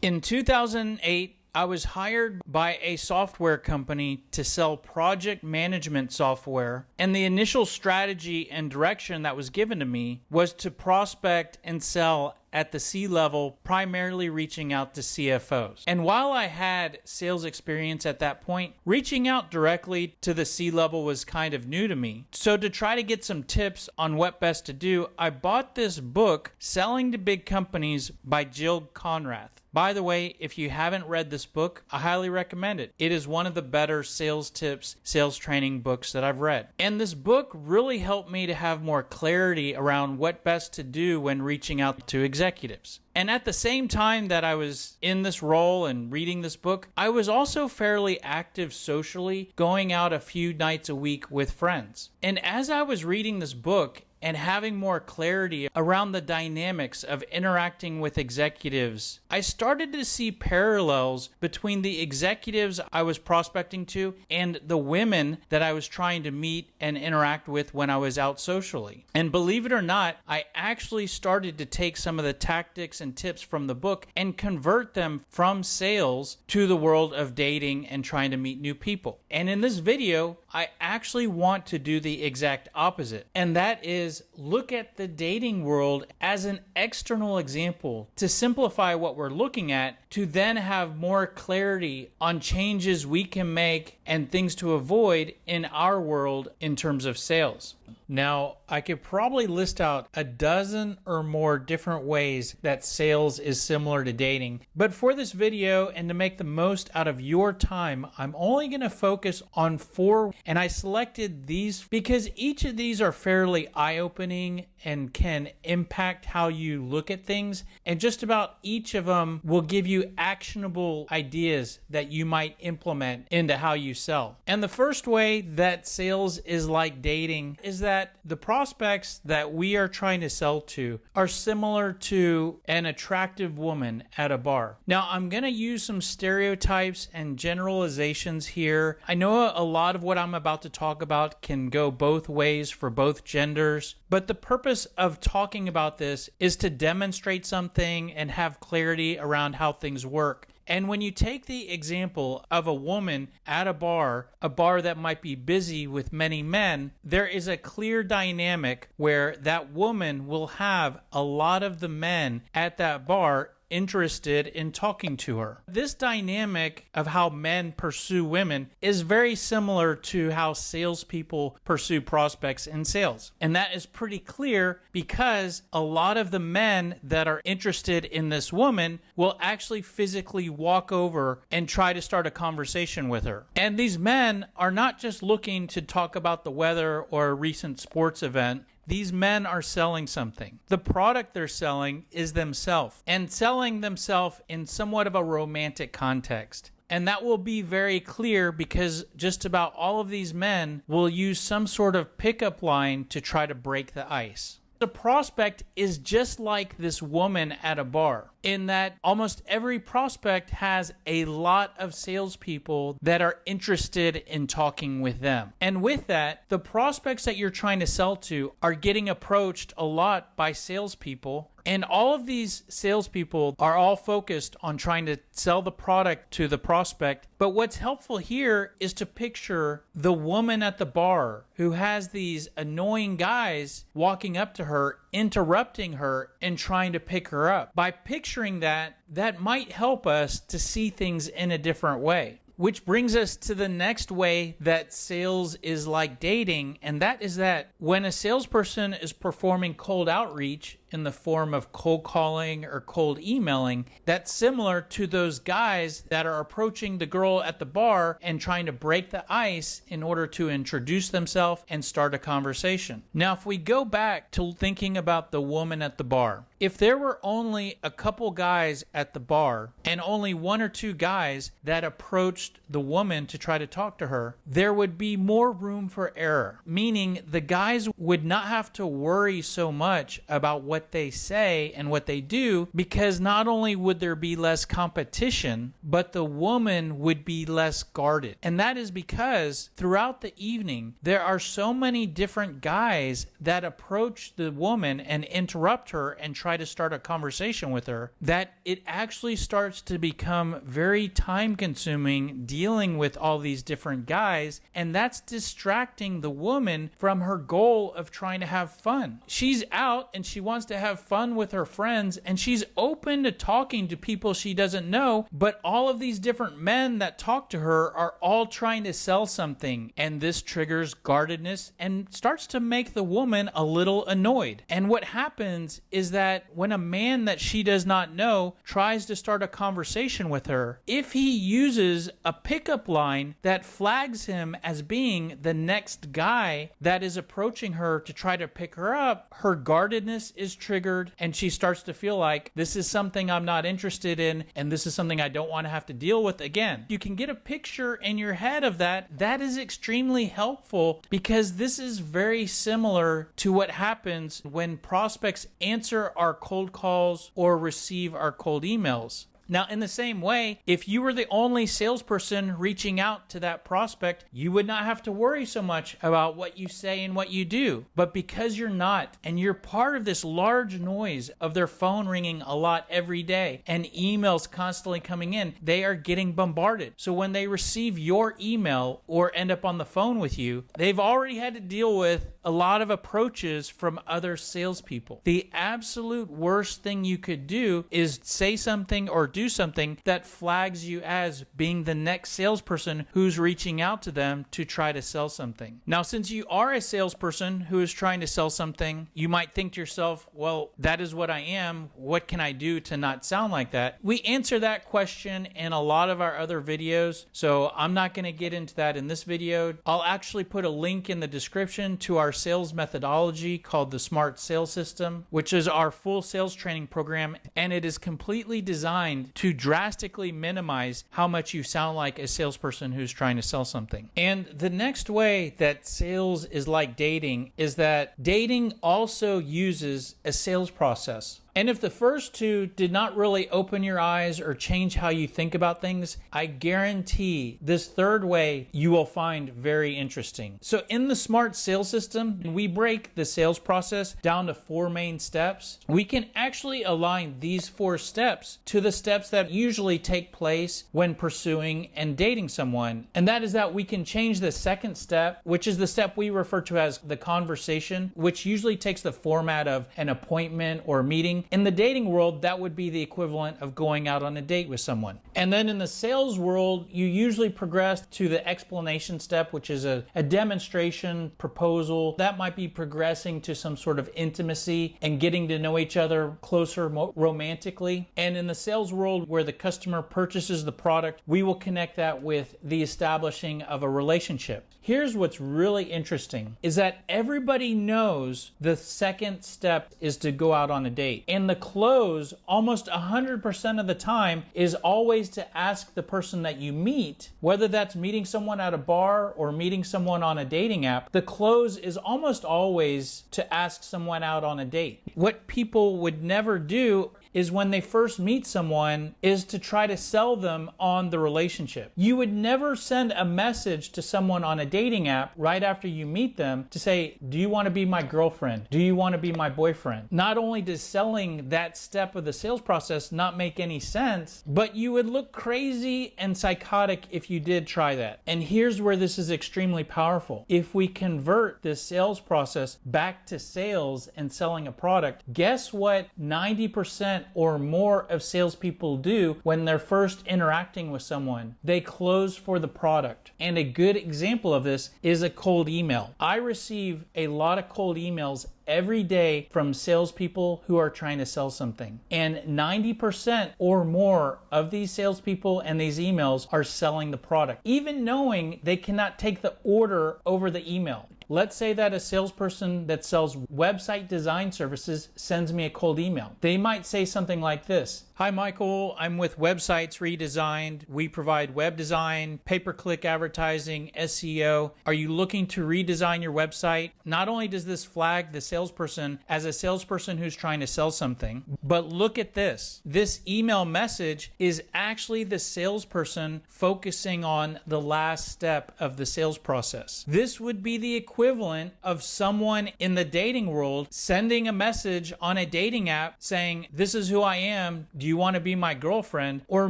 In 2008, I was hired by a software company to sell project management software, and the initial strategy and direction that was given to me was to prospect and sell at the C-level, primarily reaching out to CFOs. And while I had sales experience at that point, reaching out directly to the C-level was kind of new to me. So to try to get some tips on what best to do, I bought this book, Selling to Big Companies by Jill Conrath. By the way, if you haven't read this book, I highly recommend it. It is one of the better sales tips, sales training books that I've read. And this book really helped me to have more clarity around what best to do when reaching out to executives. And at the same time that I was in this role and reading this book, I was also fairly active socially, going out a few nights a week with friends. And as I was reading this book and having more clarity around the dynamics of interacting with executives, I started to see parallels between the executives I was prospecting to and the women that I was trying to meet and interact with when I was out socially. And believe it or not, I actually started to take some of the tactics and tips from the book and convert them from sales to the world of dating and trying to meet new people. And in this video, I actually want to do the exact opposite, and that is look at the dating world as an external example to simplify what we're looking at, to then have more clarity on changes we can make and things to avoid in our world in terms of sales. Now, I could probably list out a dozen or more different ways that sales is similar to dating, but for this video and to make the most out of your time, I'm only going to focus on 4, and I selected these because each of these are fairly eye-opening and can impact how you look at things, and just about each of them will give you actionable ideas that you might implement into how you sell. And the first way that sales is like dating is that the prospects that we are trying to sell to are similar to an attractive woman at a bar. Now, I'm going to use some stereotypes and generalizations here. I know a lot of what I'm about to talk about can go both ways for both genders, but the purpose of talking about this is to demonstrate something and have clarity around how things work. And when you take the example of a woman at a bar that might be busy with many men, there is a clear dynamic where that woman will have a lot of the men at that bar interested in talking to her. This dynamic of how men pursue women is very similar to how salespeople pursue prospects in sales. And that is pretty clear because a lot of the men that are interested in this woman will actually physically walk over and try to start a conversation with her. And these men are not just looking to talk about the weather or a recent sports event. These men are selling something. The product they're selling is themselves, and selling themselves in somewhat of a romantic context. And that will be very clear because just about all of these men will use some sort of pickup line to try to break the ice. The prospect is just like this woman at a bar, in that almost every prospect has a lot of salespeople that are interested in talking with them. And with that, the prospects that you're trying to sell to are getting approached a lot by salespeople. And all of these salespeople are all focused on trying to sell the product to the prospect. But what's helpful here is to picture the woman at the bar who has these annoying guys walking up to her, interrupting her, and trying to pick her up. By picturing that, that might help us to see things in a different way. Which brings us to the next way that sales is like dating, and that is that when a salesperson is performing cold outreach in the form of cold calling or cold emailing, that's similar to those guys that are approaching the girl at the bar and trying to break the ice in order to introduce themselves and start a conversation. Now, if we go back to thinking about the woman at the bar, if there were only a couple guys at the bar and only 1 or 2 guys that approached the woman to try to talk to her, there would be more room for error, meaning the guys would not have to worry so much about what what they say and what they do, because not only would there be less competition, but the woman would be less guarded. And that is because throughout the evening, there are so many different guys that approach the woman and interrupt her and try to start a conversation with her, that it actually starts to become very time consuming dealing with all these different guys, and that's distracting the woman from her goal of trying to have fun. She's out and she wants to have fun with her friends, and she's open to talking to people she doesn't know, but all of these different men that talk to her are all trying to sell something, and this triggers guardedness and starts to make the woman a little annoyed. And what happens is that when a man that she does not know tries to start a conversation with her, if he uses a pickup line that flags him as being the next guy that is approaching her to try to pick her up, her guardedness is triggered, and she starts to feel like this is something I'm not interested in, and this is something I don't want to have to deal with again. You can get a picture in your head of that. That is extremely helpful, because this is very similar to what happens when prospects answer our cold calls or receive our cold emails. Now, in the same way, if you were the only salesperson reaching out to that prospect, you would not have to worry so much about what you say and what you do. But because you're not, and you're part of this large noise of their phone ringing a lot every day and emails constantly coming in, they are getting bombarded. So when they receive your email or end up on the phone with you, they've already had to deal with a lot of approaches from other salespeople. The absolute worst thing you could do is say something or do something that flags you as being the next salesperson who's reaching out to them to try to sell something. Now, since you are a salesperson who is trying to sell something, you might think to yourself, well, that is what I am. What can I do to not sound like that? We answer that question in a lot of our other videos, so I'm not going to get into that in this video. I'll actually put a link in the description to our sales methodology called the Smart Sales System, which is our full sales training program, and it is completely designed to drastically minimize how much you sound like a salesperson who's trying to sell something. And the next way that sales is like dating is that dating also uses a sales process. And if the first two did not really open your eyes or change how you think about things, I guarantee this third way you will find very interesting. So in the Smart Sales System, we break the sales process down to 4 main steps. We can actually align these 4 steps to the steps that usually take place when pursuing and dating someone. And that is that we can change the second step, which is the step we refer to as the conversation, which usually takes the format of an appointment or meeting. In the dating world, that would be the equivalent of going out on a date with someone. And then in the sales world, you usually progress to the explanation step, which is a demonstration proposal. That might be progressing to some sort of intimacy and getting to know each other closer romantically. And in the sales world, where the customer purchases the product, we will connect that with the establishing of a relationship. Here's what's really interesting is that everybody knows the second step is to go out on a date. And the close, almost 100% of the time, is always to ask the person that you meet, whether that's meeting someone at a bar or meeting someone on a dating app, the close is almost always to ask someone out on a date. What people would never do is when they first meet someone is to try to sell them on the relationship. You would never send a message to someone on a dating app right after you meet them to say, do you want to be my girlfriend? Do you want to be my boyfriend? Not only does selling that step of the sales process not make any sense, but you would look crazy and psychotic if you did try that. And here's where this is extremely powerful. If we convert this sales process back to sales and selling a product, guess what 90% or more of salespeople do when they're first interacting with someone? They close for the product. And a good example of this is a cold email. I receive a lot of cold emails every day from salespeople who are trying to sell something. And 90% or more of these salespeople and these emails are selling the product, even knowing they cannot take the order over the email. Let's say that a salesperson that sells website design services sends me a cold email. They might say something like this: Hi, Michael. I'm with Websites Redesigned. We provide web design, pay-per-click advertising, SEO. Are you looking to redesign your website? Not only does this flag the salesperson as a salesperson who's trying to sell something, but look at this. This email message is actually the salesperson focusing on the last step of the sales process. This would be the equivalent of someone in the dating world sending a message on a dating app saying, "This is who I am. Do you want to be my girlfriend?" Or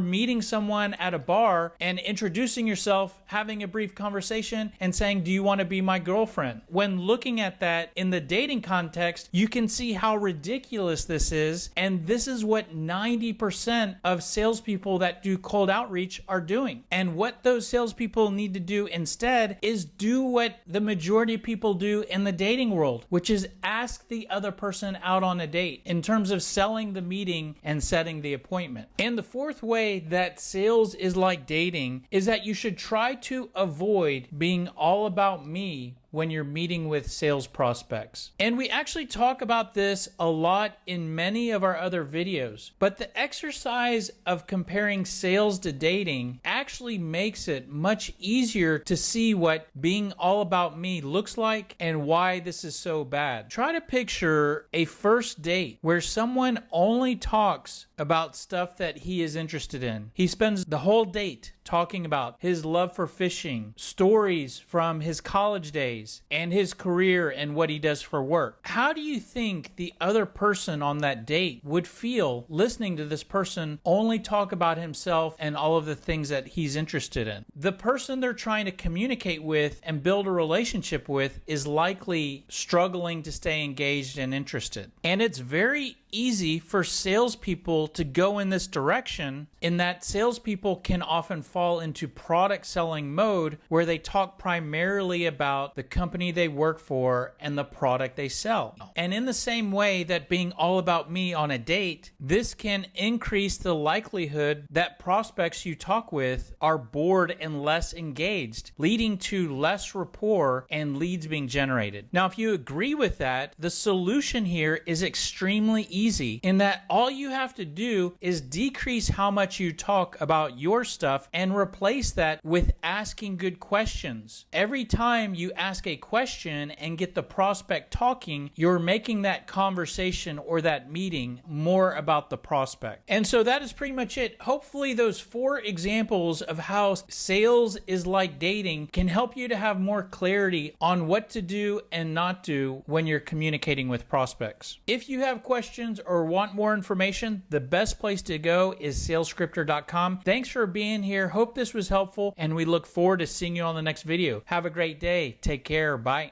meeting someone at a bar and introducing yourself, having a brief conversation and saying, "Do you want to be my girlfriend?" When looking at that in the dating context, you can see how ridiculous this is. And this is what 90% of salespeople that do cold outreach are doing. And what those salespeople need to do instead is do what the majority of people do in the dating world, which is ask the other person out on a date in terms of selling the meeting and setting the appointment. And the fourth way that sales is like dating is that you should try to avoid being all about me when you're meeting with sales prospects. And we actually talk about this a lot in many of our other videos, but the exercise of comparing sales to dating actually makes it much easier to see what being all about me looks like and why this is so bad. Try to picture a first date where someone only talks about stuff that he is interested in. He spends the whole date talking about his love for fishing, stories from his college days, and his career and what he does for work. How do you think the other person on that date would feel listening to this person only talk about himself and all of the things that he's interested in? The person they're trying to communicate with and build a relationship with is likely struggling to stay engaged and interested. And it's very easy for salespeople to go in this direction, in that salespeople can often fall into product selling mode where they talk primarily about the company they work for and the product they sell. And in the same way that being all about me on a date, this can increase the likelihood that prospects you talk with are bored and less engaged, leading to less rapport and leads being generated. Now, if you agree with that, the solution here is extremely easy in that all you have to do is decrease how much you talk about your stuff and replace that with asking good questions. Every time you ask a question and get the prospect talking, you're making that conversation or that meeting more about the prospect. And so that is pretty much it. Hopefully those 4 examples of how sales is like dating can help you to have more clarity on what to do and not do when you're communicating with prospects. If you have questions or want more information, the best place to go is salescriptor.com. Thanks for being here. Hope this was helpful, and we look forward to seeing you on the next video. Have a great day. Take care. Bye.